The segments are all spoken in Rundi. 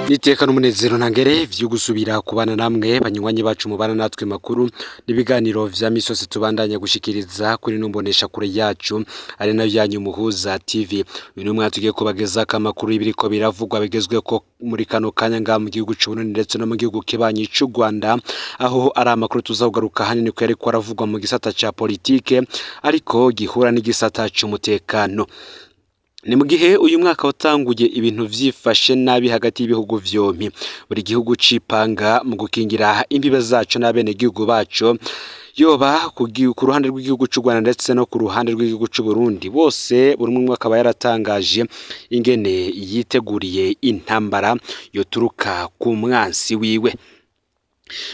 Niteka n'umunezero ntangere vyo gusubira kubana namwe banywanyi bacu mubana natwe makuru n'ibiganiro vya misose tubandanya gushikiriza kuri numbonesha kure yacu ari na byanyu muhuza TV. Uyu mwaka tugiye kubageza kamakuru ibiriko biravugwa bigezwe ko muri kano kanya nga mu gihugu c'u Burundi ndetse no mu gihugu kibanyi c'u Rwanda, aho ari amakuru tuzagugaruka hanini ko yariko aravugwa mu gisata ca politike ariko gihura n'igisata c'umutekano. Ni mu gihe uyu mwaka watanguye ibintu vyifashe nabi hagati y'ibihugu vyompi, buri gihugu cipanga mu gukingira imbibe zacu n'abene gihugu bacu, yoba ku ruhande rw'igihugu c'u Rwanda ndetse no ku ruhande rw'igihugu c'u Burundi. Bose buri umwe akaba yaratangaje ingene yiteguriye intambara yoturuka ku mwansi wiwe.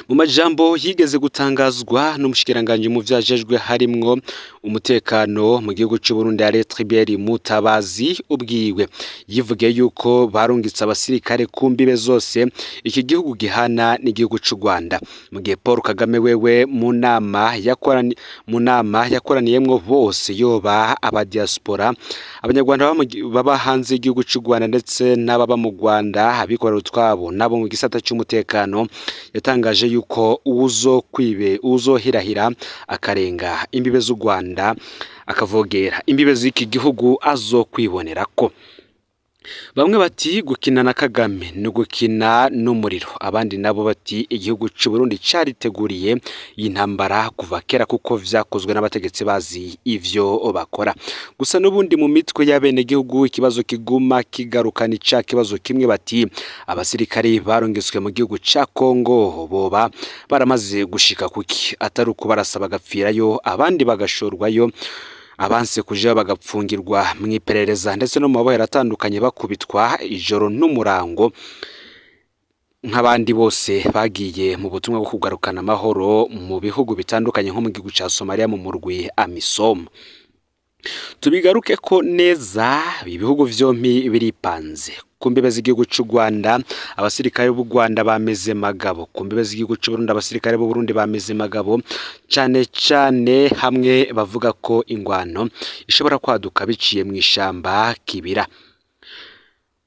Mu majambo yigeze gutangazwa n'umushikiranganje mu vyajejwe harimwo umutekano mu gihugu c'u Burundi Biremejwe Mutabazi ubwiwe yivuge yuko barungitse abasirikare kumbibe zose iki gihugu gihana n'igihugu c'u Rwanda, mu gihe Paul Kagame wewe mu nama yakoraniyemwo bose yoba aba diaspora abanyarwanda baba hanze y'igihugu c'u Rwanda ndetse n'ababa mu Rwanda abikorera utwabo nabo mu gisata c'umutekano yatangaje yuko uzohirahira akarenga imbibe z'u Rwanda akavogera imbibe z'iki gihugu azokwibonera ko. Bamwe bati gukina na Kagame no gukina n'umuriro, abandi nabo bati igihugu c'u Burundi cariteguriye intambara kuva kera kuko vyakozwe n'abategetsi bazi ivyo bakora. Gusa n'ubundi mu mitwe y'abene gihugu ikibazo kiguma kigarukana ica kibazo kimwe, bati abasirikare barongeswe mu gihugu ca Kongo boba baramaze gushika kuki, atari uko barasaba gapfirayo abandi bagashorwayo, abanse kuja bagapfungirwa mwiperereza ndetse no mu mabohero atandukanye bakubitwa ijoro n'umurango nk'abandi bose bagiye mu butumwa bwo kugarukana amahoro mu bihugu bitandukanye nko mu gihugu ca Somalia mu murwi AMISOM. Tubigaruke ko neza ibihugu vyompi biripanze ku mbibe z'igihugu c'u Rwanda, abasirikare b'u Rwanda bameze magabo, ku mbibe z'igihugu c'u Burundi abasirikare b'u Burundi bameze magabo, cane hamwe bavuga ko ingwano ishobora kwaduka biciye mu ishamba kibira.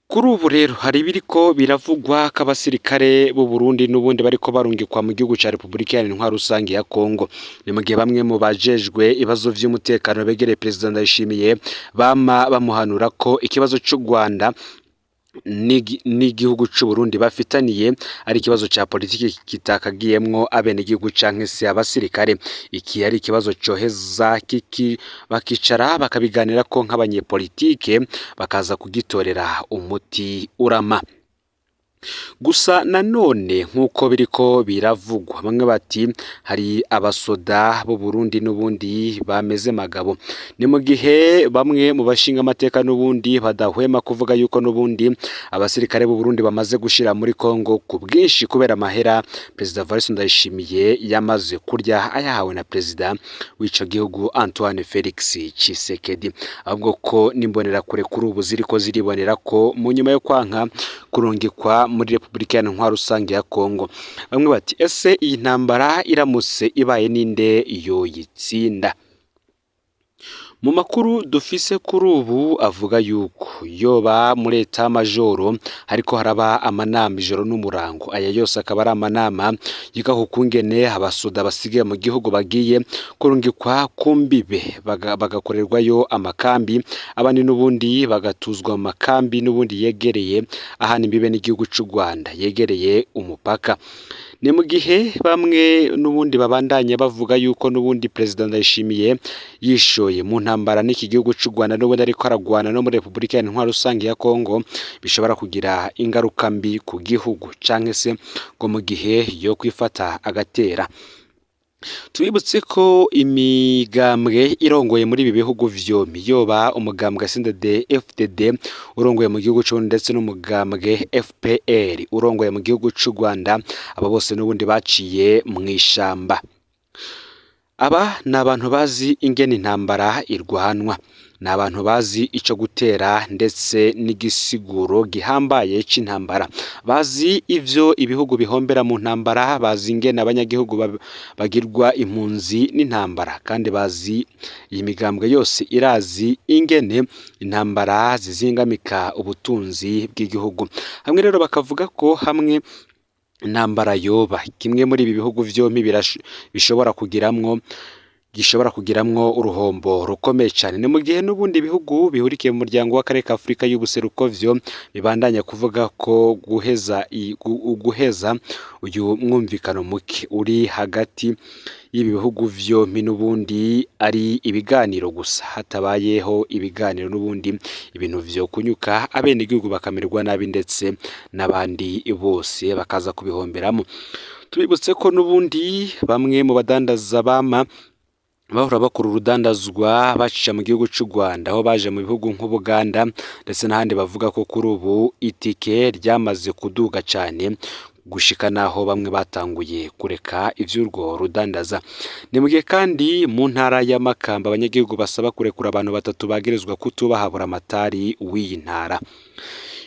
Kuri ubu rero hari biriko biravugwa k'abasirikare b'u Burundi n'ubundi bariko barungikwa mu gihugu ca Republika Iharanira Rusange ya Kongo. Ni mu gihe bamwe mu bajejwe ibibazo vy'umutekano begereye President Ndayishimiye bama bamuhanura ko ikibazo c'u Rwanda n'igihugu c'u Burundi bafitaniye ari ikibazo ca politiki kitakagiyemwo abene gihugu canke se abasirikare. Iki ari ikibazo coheza bakicara bakabiganira ko nk'abanyepolitike bakaza kugitorera umuti urama. Gusa nanone nk'uko biriko biravugwa, bamwe bati hari abasoda b'u Burundi n'ubundi bameze magabo. Ni mu gihe bamwe mu bashinga amateka n'ubundi badahwema kuvuga yuko n'ubundi abasirikare b'u Burundi bamaze gushira muri Kongo ku bwinshi kubera amahera President Ndayishimiye yamaze kurya ayahawe na President w'ico gihugu Antoine Felix Tshisekedi. Ahubwo ko nimbonera kure kuri ubu ziriko ziribonera ko mu nyuma yo kwanka kurungikwa muri Republika Iharanira Rusange ya Kongo. Bamwe bati ese iyi ntambara iramutse ibaye ninde yoyitsinda? Mu makuru dufise kuri ubu avuga yuko yoba muri eta majoro hariko haraba amanama ijoro n'umurango. Aya yose akaba ari amanama yiga kukungene abasoda basigaye mu gihugu bagiye kurungikwa kumbibe bagakorerwayo amakambi, abandi n'ubundi bagatuzwa mu makambi n'ubundi yegereye ahana imbibe n'igihugu c'u Rwanda yegereye umupaka. Ni mu gihe bamwe n'ubundi babandanya bavuga yuko n'ubundi President Ndayishimiye yishoye mu ntambara n'iki gihugu c'u Rwanda n'ubundi ariko aragwana no muri Republika Iharanira Rusange ya Kongo bishobora kugira ingaruka mbi ku gihugu canke se ngo mu gihe yo kwifata agatera. Tubibutse ko imigambwe irongoye muri ibi bihugu vyompi yoba umugambwe FDNB urongoye mu gihugu c'u ndetse n'umugambwe FPR urongoye mu gihugu c'u Rwanda, aba bose n'ubundi baciye mw'ishamba. Aba ni abantu bazi ingene intambara irwanwa. ni abantu bazi ico gutera ndetse n'igisiguro gihambaye c'intambara, bazi ivyo ibihugu bihombera mu ntambara, bazi ingene abanyagihugu bagirwa impunzi n'intambara, kandi bazi iyi migambwe yose irazi ingene intambara zizingamika ubutunzi bw'igihugu. Hamwe rero bakavuga ko hamwe intambara yoba kimwe muri ibi bihugu vyompi gishobora kugiramwo uruhombo rukomeye cyane. Ni mu gihe n'ubundi bihugu bihurikiye mu muryango w'akarere ka Afurika y'ubuseruko vyo bibandanya kuvuga ko guheza uyu mwumvikano muke uri hagati y'ibi bihugu vyompi n'ubundi ari ibiganiro gusa, hatabayeho ibiganiro n'ubundi ibintu vyo kunyuka abenegihugu bakamererwa nabi ndetse n'abandi bose bakaza kubihomberamo. Tubibutse ko n'ubundi bamwe mu badandaza bahora bakora urudandazwa bacisha mu gihugu cy'u Rwanda, aho baje mu bihugu nk'Ubuganda ndetse n'ahandi, bavuga ko kuri ubu itike ryamaze kuduga cyane gushika naho bamwe batanguye kureka ivy'urwo rudandaza. Ni mu gihe kandi mu ntara ya Makamba abanyagihugu basaba kurekura abantu 3 bagirizwa kutubaha buramatari w'iyi ntara.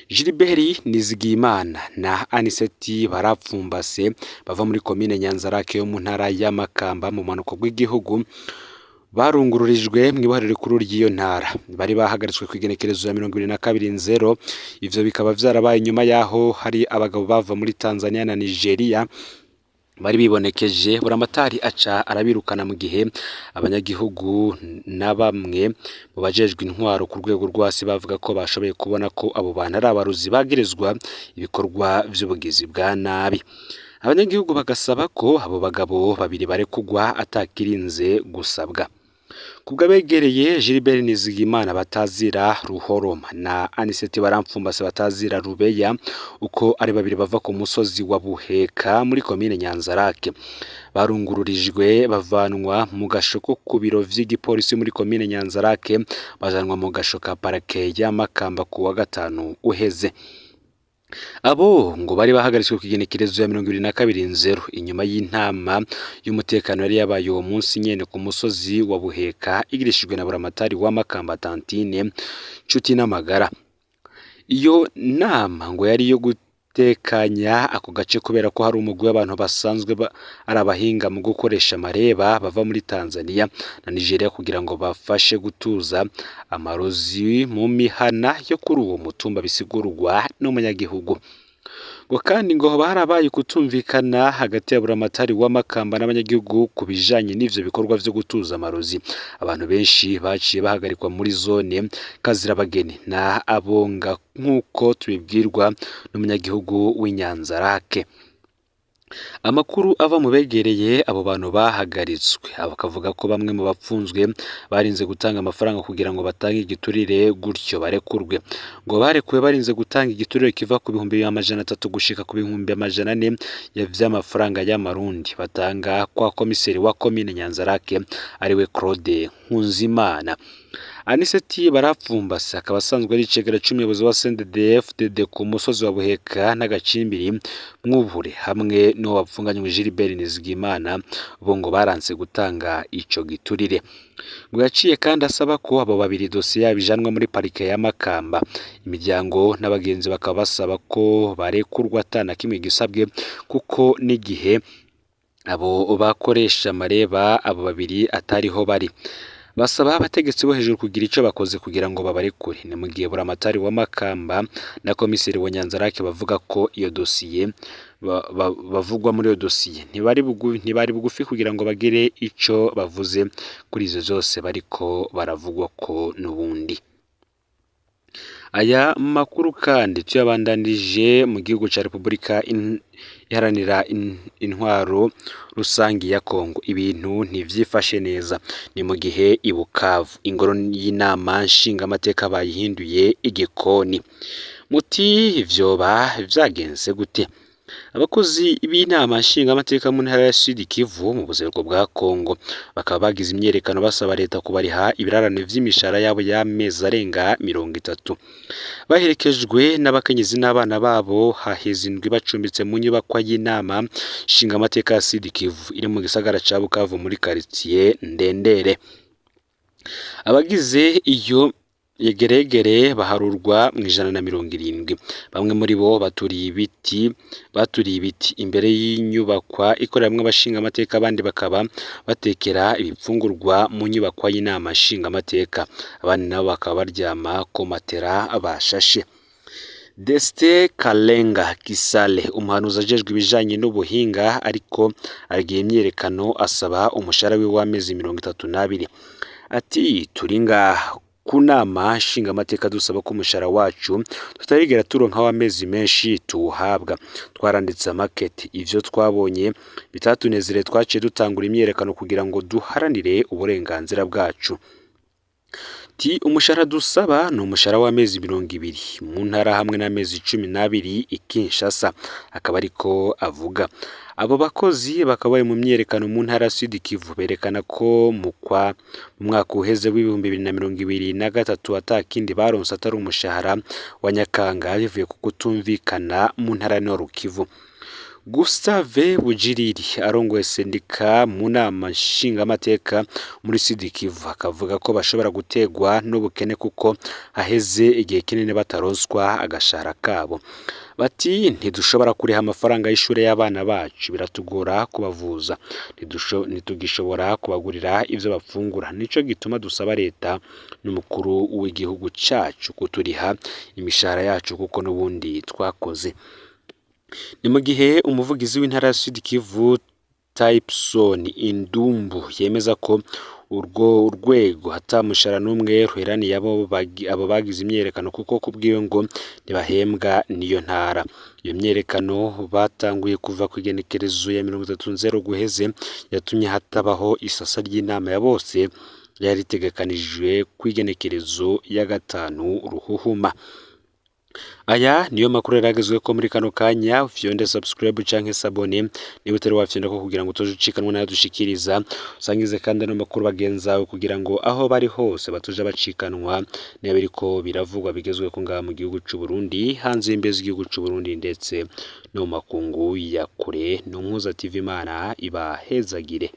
Gilbert Nizigimana na Aniseti barapfumbase bava muri komine Nyanzarake yo mu ntara ya Makamba mu manuko bw'igihugu, barungururijwe mu ibohero rikuru ry'iyo ntara. Bari bahagaritswe ku igenekerezo ya 22/0. Ivyo bikaba vyarabaye nyuma yaho hari abagabo bava muri Tanzania na Nigeria bari bibonekeje, buramatari aca arabirukana, mu gihe abanyagihugu na bamwe mu bajejwe intwaro ku rwego rw'asi bavuga ko bashoboye kubona ko abo bantu ari abaruzi bagirizwa ibikorwa vy'ubugizi bwa nabi. Abanyagihugu bagasaba ko abo bagabo babiri barekugwa atakirinze gusabwa. Kubwa begereye Gilbert Nizigimana batazira Ruhoroma na Aniseti barampfumbase batazira Rubeya, uko ari babiri bava ku musozi wa Buheka muri komine Nyanzarake, barungururijwe bavanwa mu gashoko ku biro vy'igipolisi muri komine Nyanzarake, bajanwa mu gashoka parake ya Makamba ku wa 5 uheze. Abo ngo bari bahagaritswe ku igenekerezo ya 22/0 inyuma y'intama y'umutekano yari yabaye uwo munsi nyene ku musozi wa Buheka, igirishijwe na buramatari wa Makamba Tantine Nshuti n'Amagara. Iyo nama ngo yari yo gutekanya ako gace kubera ko hari umugwi w'abantu basanzwe ari abahinga mu gukoresha amareba bava muri Tanzania na Nigeria kugira ngo bafashe gutuza amarozi mu mihana yo kuri uwo mutumba, bisigurwa n'umunyagihugu. Ngo kandi ngo barabaye kutumvikana hagati ya buramatari wa Makamba n'abanyagihugu kubijanye n'ivyo bikorwa vyo gutuza amarozi. Abantu benshi baciye bahagarikwa muri zone Kazirabageni na Abonga nk'uko tubibwirwa n'umunyagihugu w'Inyanzarake. Amakuru ava mu begereye abo bantu bahagaritswe bakavuga ko bamwe mu bapfunzwe barinze gutanga amafaranga kugira ngo batange igiturire gutyo barekurwe. Ngo barekuwe barinze gutanga igiturire kiva ku 300 gushika ku 400 vy'amafaranga y'amarundi batanga kwa komiseri wa komine Nyanzarake ariwe Claude Nkunzimana. Aniseti barapfumbase akaba asanzwe ari icegera c'umuyobozi wa FDNB ku musozi wa Buheka n'agacimbiri mw'Ubure, hamwe no wapfunganywe Gilbert Nizigimana, bo ngo baranse gutanga ico giturire. Ngo yaciye kandi asaba ko abo babiri dosiye yabijanwa muri parike ya Makamba. Imiryango n'abagenzi bakaba basaba ko barekurwa atana kimwe gisabwe, kuko n'igihe abo bakoresha amareba abo babiri atariho bari. Basaba abategetsi bo hejuru kugira ico bakoze kugira ngo babarekure. Ni mu gihe buramatari wa Makamba na komiseri wa Nyanzarake bavuga ko iyo dosiye bavugwa muri iyo dosiye ntibari bugufi kugira ngo bagire ico bavuze kuri izo zose bariko baravugwa ko n'ubundi. Aya makuru kandi tuyabandanije mu gihugu ca Repubulika iharanira intwaro rusangi ya Kongo. Ibintu ntivyifashe neza. Ni mu gihe i Bukavu ingoro y'inama nshingamateka bayihinduye igikoni. Muti vyoba vyagenze gute? Abakozi b'inama nshingamateka mu ntara ya Sud Kivu mu buseruko bwa Kongo bakaba bagize imyerekano basaba leta kubariha ibirarane vy'imishara yabo y'amezi arenga 30. Baherekejwe n'abakenyezi n'abana babo haheze indwi bacumbitse mu nyubakwa y'inama nshingamateka ya Sud Kivu iri mu gisagara ca Bukavu muri quartier Ndendere. Abagize iyo yegeregere baharurwa mu 170. Bamwe muri bo baturiye ibiti imbere y'inyubakwa ikoreramwe abashinga amateka, abandi bakaba batekera ibipfungurwa mu nyubakwa y'inama nshinga amateka, abandi nabo bakaba baryama ku matera bashashe. Deste Kalenga Kisale, umuhanuzi ajejwe ibijanye n'ubuhinga ariko aragiye imyerekano asaba umushahara w'amezi 32. Ati turinga kunama nshinga amateka dusaba ko umushahara wacu tutarigera turonka w'amezi menshi tuwuhabwa. Twaranditse market, ivyo twabonye bitatunezere, twaciye dutangura imyerekano kugira ngo duharanire uburenganzira bwacu. Umushahara dusaba ni umushahara w'amezi 20 mu ntara hamwe n'amezi 12 ikinshasa, akaba ariko avuga. Abo bakozi bakaba bari mu myerekano mu ntara Sud Kivu, berekana ko mu mwaka uheze w'2023 atakindi baronse atari umushahara wa nyakanga bivuye ku kutumvikana mu ntara Nord Kivu. Gustave Bujiriri arongoye sendika mu nama nshinga amateka muri Sud Kivu akavuga ko bashobora gutegwa n'ubukene kuko haheze igihe kinini bataronswa agashahara kabo. Bati ntidushobora kuriha amafaranga y'ishure y'abana bacu, biratugora kubavuza, ntitugishobora kubagurira ivyo bafungura. Nico gituma dusaba leta n'umukuru w'igihugu cacu kuturiha imishahara yacu kuko n'ubundi twakoze. Ni mu gihe umuvugizi w'intara ya Sud Kivu Typson Indumbu yemeza ko urwo rwego hatamushara n'umwe ruheraniye abo bagize imyerekano kuko kubwiwe ngo ntibahembwa niyo ntara. Iyo myerekano batanguye kuva ku igenekerezo ya 30 guheze yatumye hatabaho isasa ry'inama ya bose yari itegekanijwe ku igenekerezo ya 5 Ruhuhuma. Aya niyo makuru yaragezwe ko muri kano kanya. Vyonde subscribe canke sabone niba utari wafyonda ko kugira ngo utojucikanwa nayo dushikiriza, usangize kandi no makuru bagenzawe kugira ngo aho bari hose batuja bacikanwa niba biriko biravugwa bigezwe ko ngaha mu gihugu c'u Burundi, hanze y'imbezi igihugu c'u Burundi ndetse no makungu ya kure. No Mpuza TV, Imana ibahezagire.